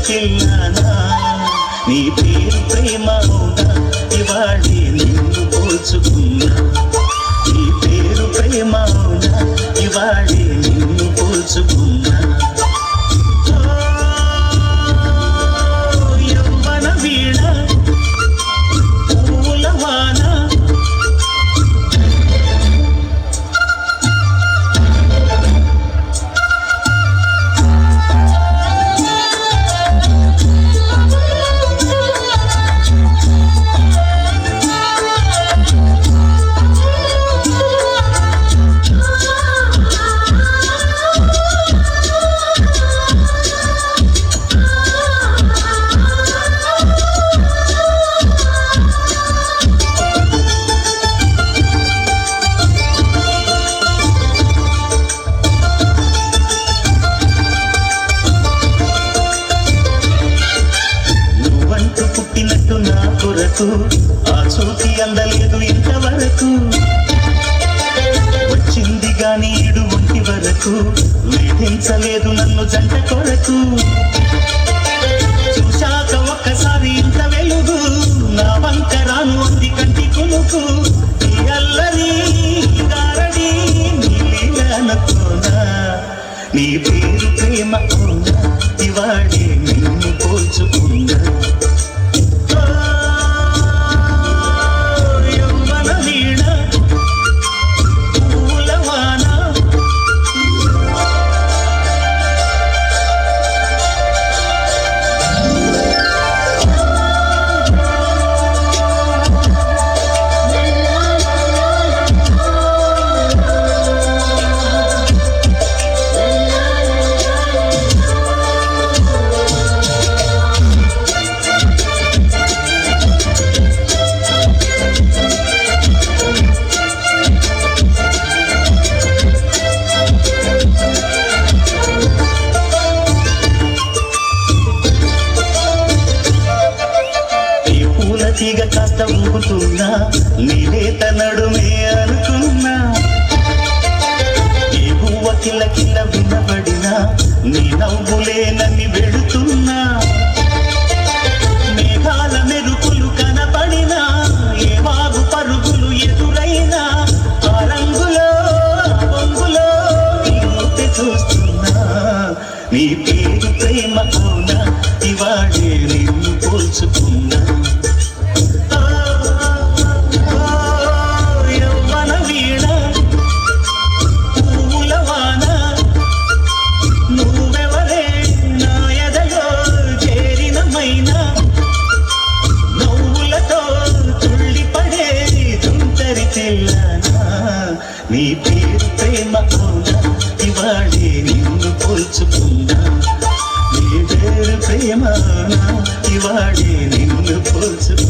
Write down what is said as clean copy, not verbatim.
పిల్లనా నీ పేరు ప్రేమ అవునా ఇవాళే నిన్ను పోల్చుకున్నా నీ పేరు ప్రేమ అవునా ఇవాళే నిన్ను పోల్చుకున్నా యవ్వన వీణ పూల వాన పుట్టినట్టు నా కొరకు ఆ చూసి అందలేదు ఇంతవరకు వచ్చింది గాని ఇడు ఒంటి వరకు వేధించలేదు నన్ను జంట కొరకు చూశాక ఒక్కసారి ఇంత వెలుగు నా వంక రాను అంది కంటి కొనుకు నీ అల్లరి గారడి నీలనుకోనా నీ పేరు ప్రేమ అవునా ఇవాడే నిన్ను పోల్చుకున్నా తీగ కాస్త ఊగుతున్నా నీలేత నడుమే అనుకున్నా ఏ పువ్వ కిల్ల కిల్ల వినబడినా నీ నవ్వులే నన్ను వెడుతున్నా మేఘాల మెరుపులు కనపడినా ఏ వాగు పరుగులు ఎదురైనా ఆ రంగులో పొంగులో నీతే చూస్తున్నా నీ పేరు ప్రేమ అవునా ఇవాడే నిన్ను పోల్చుకున్నా నీ పేరు ప్రేమ అవునా ఇవాడే నిన్ను పోల్చుకున్నా నీ పేరు ప్రేమ అవునా ఇవాడే నిన్ను పోల్చుకున్నా